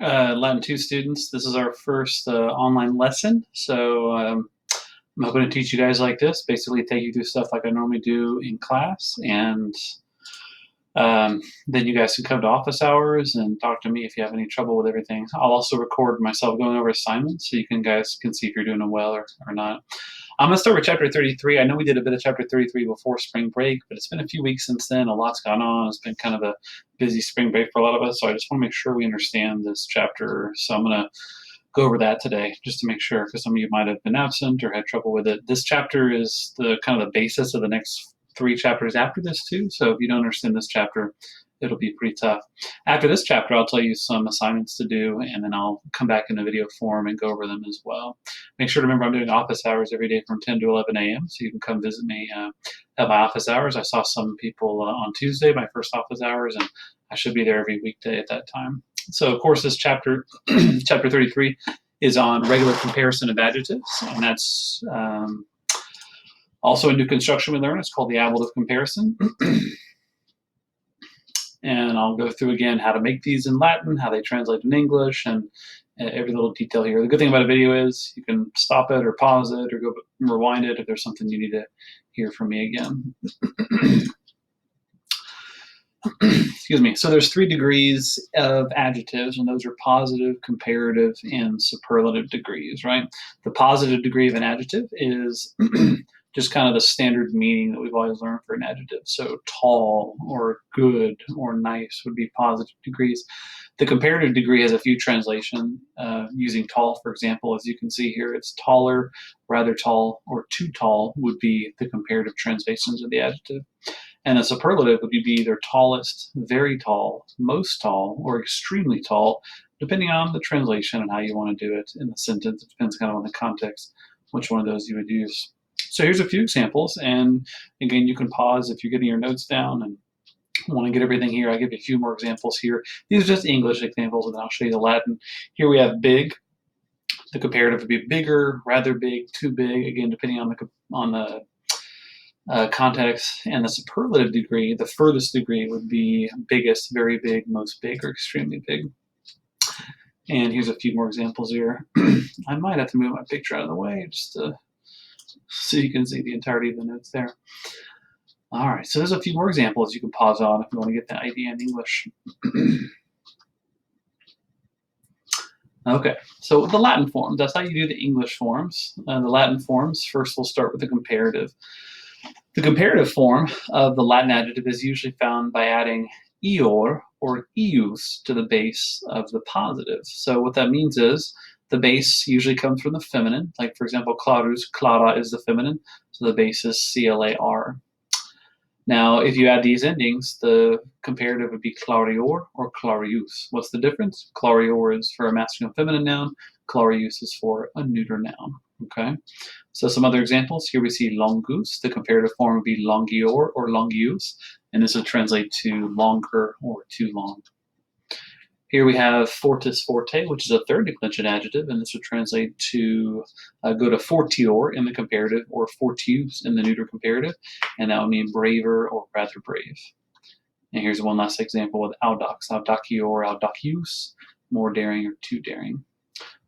Latin 2 students. This is our first online lesson. So I'm hoping to teach you guys like this, basically take you through stuff like I normally do in class. And then you guys can come to office hours and talk to me if you have any trouble with everything. I'll also record myself going over assignments so you guys can see if you're doing them well or not. I'm going to start with chapter 33. I know we did a bit of chapter 33 before spring break, but it's been a few weeks since then. A lot's gone on. It's been kind of a busy spring break for a lot of us, so I just want to make sure we understand this chapter. So I'm going to go over that today just to make sure, because some of you might have been absent or had trouble with it. This chapter is the kind of the basis of the next 3 chapters after this too. So if you don't understand this chapter, it'll be pretty tough. After this chapter, I'll tell you some assignments to do, and then I'll come back in a video form and go over them as well. Make sure to remember I'm doing office hours every day from 10 to 11 a.m., so you can come visit me at my office hours. I saw some people on Tuesday, my first office hours, and I should be there every weekday at that time. So, of course, this chapter, chapter 33, is on regular comparison of adjectives, and that's also a new construction we learned. It's called the ablative comparison. And I'll go through again how to make these in Latin, how they translate in English, and every little detail here. The good thing about a video is you can stop it or pause it or go rewind it if there's something you need to hear from me again. Excuse me. So there's 3 degrees of adjectives, and those are positive, comparative, and superlative degrees, right? The positive degree of an adjective is just kind of the standard meaning that we've always learned for an adjective. So tall or good or nice would be positive degrees. The comparative degree has a few translations using tall, for example. As you can see here, it's taller, rather tall, or too tall would be the comparative translations of the adjective. And a superlative would be either tallest, very tall, most tall, or extremely tall, depending on the translation and how you want to do it in the sentence. It depends kind of on the context, which one of those you would use. So here's a few examples, and again, you can pause if you're getting your notes down and want to get everything here. I'll give you a few more examples here. These are just English examples, and then I'll show you the Latin. Here we have big. The comparative would be bigger, rather big, too big, again, depending on the context. And the superlative degree, the furthest degree, would be biggest, very big, most big, or extremely big. And here's a few more examples here. I might have to move my picture out of the way just so you can see the entirety of the notes there. All right, so there's a few more examples you can pause on if you want to get the idea in English. Okay, so the Latin forms, that's how you do the English forms. The Latin forms, first we'll start with the comparative. The comparative form of the Latin adjective is usually found by adding ior or ius to the base of the positive. So what that means is the base usually comes from the feminine. Like, for example, clarus, clara is the feminine, so the base is clar. Now, if you add these endings, the comparative would be clarior or clarius. What's the difference? Clarior is for a masculine feminine noun. Clarius is for a neuter noun. Okay. So some other examples. Here we see longus. The comparative form would be longior or longius, and this would translate to longer or too long. Here we have fortis forte, which is a third declension adjective, and this would translate to go to fortior in the comparative or fortius in the neuter comparative, and that would mean braver or rather brave. And here's one last example with audax, audacior, audacius, more daring or too daring.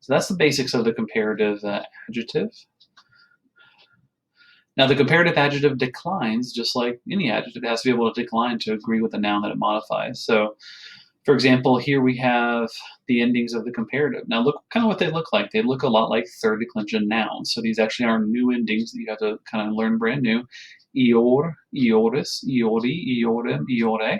So that's the basics of the comparative adjective. Now, the comparative adjective declines just like any adjective. It has to be able to decline to agree with the noun that it modifies. So, for example, here we have the endings of the comparative. Now, look kind of what they look like. They look a lot like third declension nouns. So these actually are new endings that you have to kind of learn brand new. Ior, ioris, iori, iorem, iore,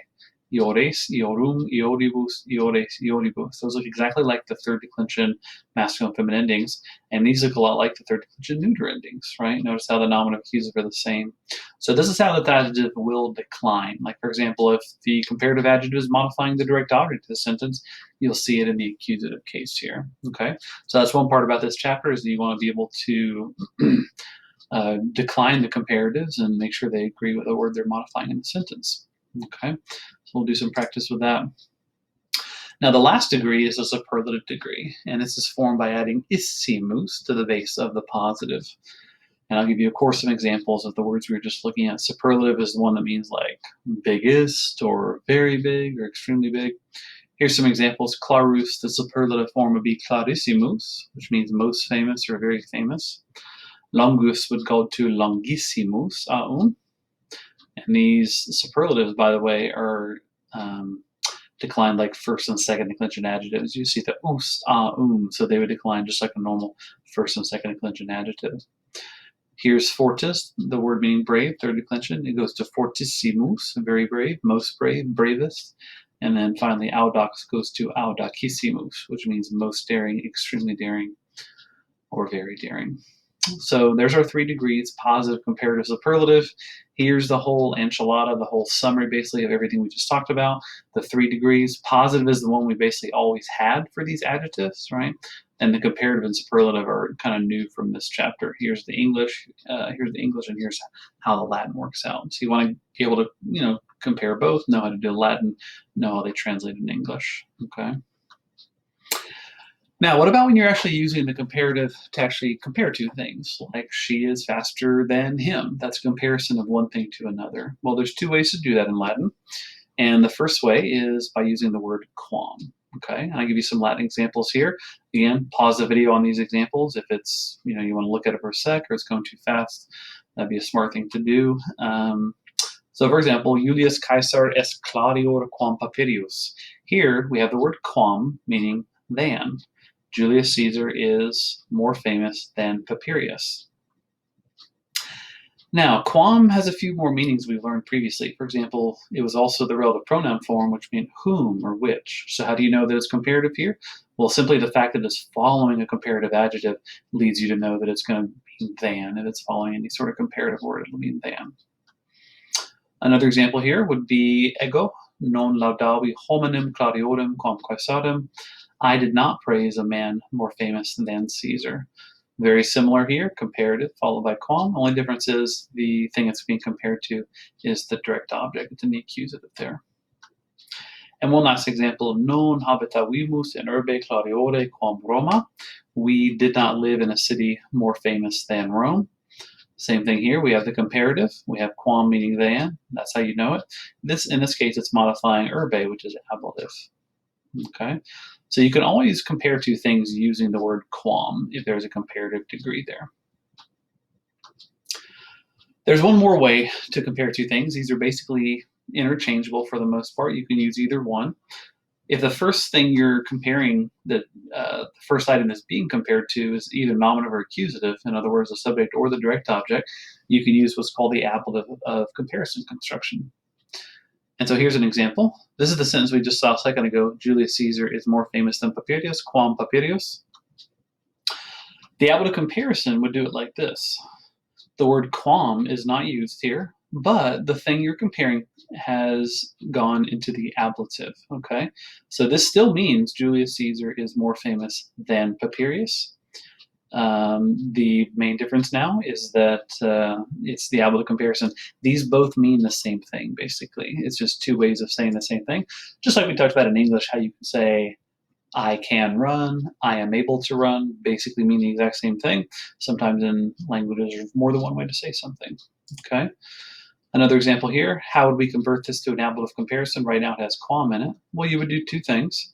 iores, iorum, ioribus, iores, ioribus. Those look exactly like the third declension masculine feminine endings, and these look a lot like the third declension neuter endings, right? Notice how the nominative accusative are the same. So this is how the adjective will decline. Like, for example, if the comparative adjective is modifying the direct object of the sentence, you'll see it in the accusative case here, okay? So that's one part about this chapter, is that you want to be able to decline the comparatives and make sure they agree with the word they're modifying in the sentence. Okay, so we'll do some practice with that. Now, the last degree is a superlative degree, and this is formed by adding issimus to the base of the positive. And I'll give you, of course, some examples of the words we were just looking at. Superlative is the one that means like biggest or very big or extremely big. Here's some examples. Clarus, the superlative form would be clarissimus, which means most famous or very famous. Longus would go to longissimus, aum. And these superlatives, by the way, are declined like first and second declension adjectives. You see the us, so they would decline just like a normal first and second declension adjective. Here's fortis, the word meaning brave, third declension. It goes to fortissimus, very brave, most brave, bravest. And then finally, audax goes to audacissimus, which means most daring, extremely daring, or very daring. So there's our 3 degrees, positive, comparative, superlative. Here's the whole enchilada, the whole summary basically of everything we just talked about. The 3 degrees. Positive is the one we basically always had for these adjectives, right? And the comparative and superlative are kind of new from this chapter. Here's the English, and here's how the Latin works out. So you want to be able to, compare both, know how to do Latin, know how they translate in English, okay? Now, what about when you're actually using the comparative to actually compare two things, like she is faster than him? That's a comparison of one thing to another. Well, there's 2 ways to do that in Latin. And the first way is by using the word quam. Okay, and I'll give you some Latin examples here. Again, pause the video on these examples if it's, you want to look at it for a sec or it's going too fast. That'd be a smart thing to do. So for example, Julius Caesar est clarior quam Papirius. Here we have the word quam, meaning than. Julius Caesar is more famous than Papirius. Now, quam has a few more meanings we've learned previously. For example, it was also the relative pronoun form, which meant whom or which. So how do you know that it's comparative here? Well, simply the fact that it's following a comparative adjective leads you to know that it's going to mean than. If it's following any sort of comparative word, it'll mean than. Another example here would be ego non laudavi hominem clariorem quam Caesarem. I did not praise a man more famous than Caesar. Very similar here, comparative followed by quam. Only difference is the thing it's being compared to is the direct object. It's in the accusative there. And one last example, non habitavimus in urbe clariore quam Roma. We did not live in a city more famous than Rome. Same thing here, we have the comparative. We have quam meaning than. That's how you know it. In this case, it's modifying urbe, which is ablative. Okay, so you can always compare two things using the word quam if there's a comparative degree there. There's one more way to compare two things. These are basically interchangeable for the most part. You can use either one. If the first thing you're comparing, the first item that's being compared to is either nominative or accusative, in other words, the subject or the direct object, you can use what's called the ablative of comparison construction. And so here's an example. This is the sentence we just saw a second ago. Julius Caesar is more famous than Papirius, quam Papirius. The ablative comparison would do it like this. The word quam is not used here, but the thing you're comparing has gone into the ablative, okay? So this still means Julius Caesar is more famous than Papirius. The main difference now is that it's the ablative comparison. These both mean the same thing, basically. It's just 2 ways of saying the same thing. Just like we talked about in English, how you can say, I can run, I am able to run, basically mean the exact same thing. Sometimes in languages, there's more than one way to say something, okay? Another example here, how would we convert this to an ablative comparison? Right now it has quam in it. Well, you would do 2 things.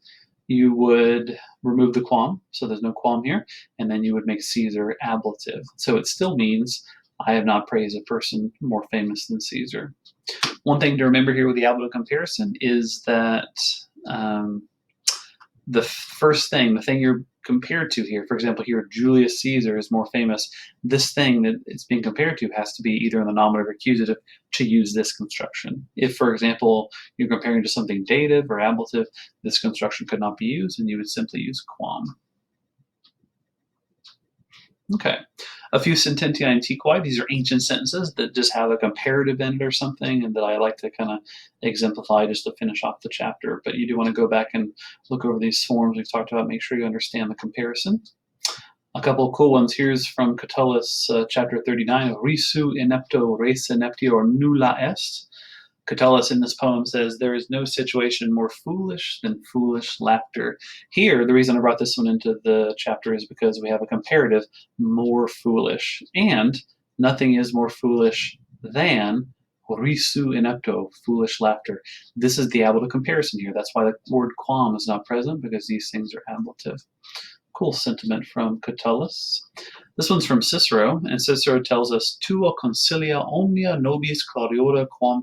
You would remove the quam, so there's no quam here, and then you would make Caesar ablative. So it still means I have not praised a person more famous than Caesar. One thing to remember here with the ablative comparison is that the first thing, the thing you're compared to here, for example, here Julius Caesar is more famous. This thing that it's being compared to has to be either in the nominative or accusative to use this construction. If, for example, you're comparing to something dative or ablative, this construction could not be used, and you would simply use quam. Okay, a few sententia antiqui. These are ancient sentences that just have a comparative in it or something, and that I like to kind of exemplify just to finish off the chapter. But you do want to go back and look over these forms we've talked about, make sure you understand the comparison. A couple of cool ones. Here's from Catullus, chapter 39, Risu inepto res ineptior nulla est. Catullus in this poem says, there is no situation more foolish than foolish laughter. Here, the reason I brought this one into the chapter is because we have a comparative, more foolish, and nothing is more foolish than Risu inepto, foolish laughter. This is the ablative comparison here. That's why the word quam is not present, because these things are ablative. Cool sentiment from Catullus. This one's from Cicero, and Cicero tells us, Tua consilia omnia nobis claudiola quam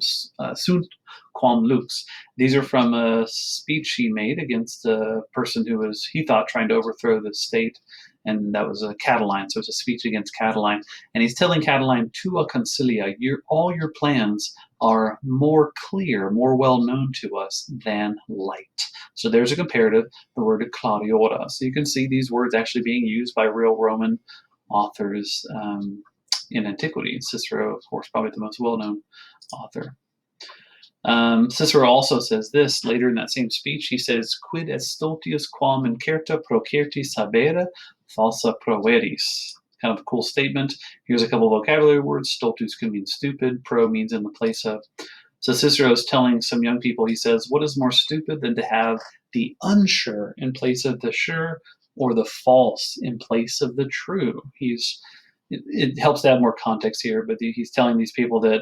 sunt quam lux. These are from a speech he made against a person who was, he thought, trying to overthrow the state, and that was Catiline. So it's a speech against Catiline, and he's telling Catiline, Tua consilia, all your plans are more clear, more well known to us than light. So there's a comparative, the word claudiora. So you can see these words actually being used by real Roman authors in antiquity. Cicero, of course, probably the most well-known author. Cicero also says this later in that same speech. He says, "Quid est stultius quam incerta procerti sabere falsa proveris." Kind of a cool statement. Here's a couple of vocabulary words. Stultus can mean stupid. Pro means in the place of. So Cicero is telling some young people, he says, what is more stupid than to have the unsure in place of the sure, or the false in place of the true? It helps to have more context here, but he's telling these people that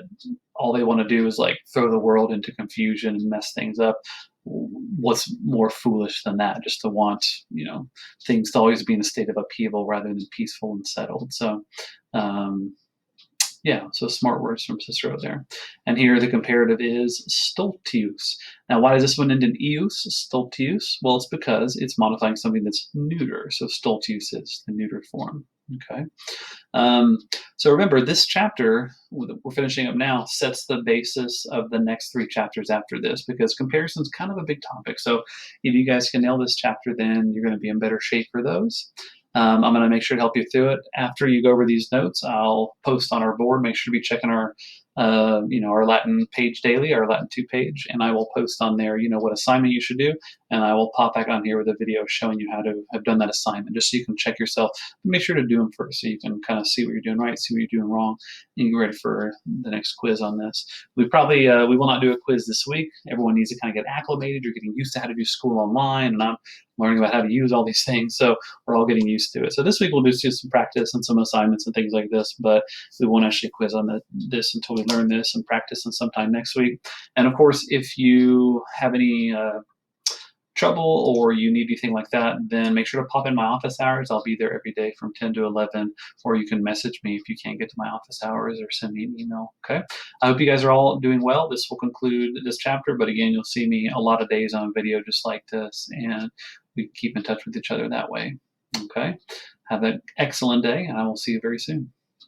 all they want to do is like throw the world into confusion and mess things up. What's more foolish than that? Just to want, things to always be in a state of upheaval rather than peaceful and settled. So, so smart words from Cicero there. And here the comparative is stultius. Now, why does this one end in ius, stultius? Well, it's because it's modifying something that's neuter. So stultius is the neuter form. Okay. So remember, this chapter we're finishing up now sets the basis of the next 3 chapters after this, because comparison is kind of a big topic. So if you guys can nail this chapter, then you're going to be in better shape for those. I'm going to make sure to help you through it. After you go over these notes, I'll post on our board. Make sure to be checking our Latin page daily, our Latin 2 page, and I will post on there, what assignment you should do, and I will pop back on here with a video showing you how to have done that assignment, just so you can check yourself. Make sure to do them first, so you can kind of see what you're doing right, see what you're doing wrong, and get ready for the next quiz on this. We will not do a quiz this week. Everyone needs to kind of get acclimated. You're getting used to how to do school online, and I'm learning about how to use all these things, so we're all getting used to it. So this week we'll do some practice and some assignments and things like this, but we won't actually quiz on this until we learn this and practice and sometime next week. And of course, if you have any trouble or you need anything like that, then make sure to pop in my office hours. I'll be there every day from 10 to 11, or you can message me if you can't get to my office hours, or send me an email. Okay. I hope you guys are all doing well. This will conclude this chapter, but again, you'll see me a lot of days on video just like this, and we keep in touch with each other that way. Okay. Have an excellent day, and I will see you very soon.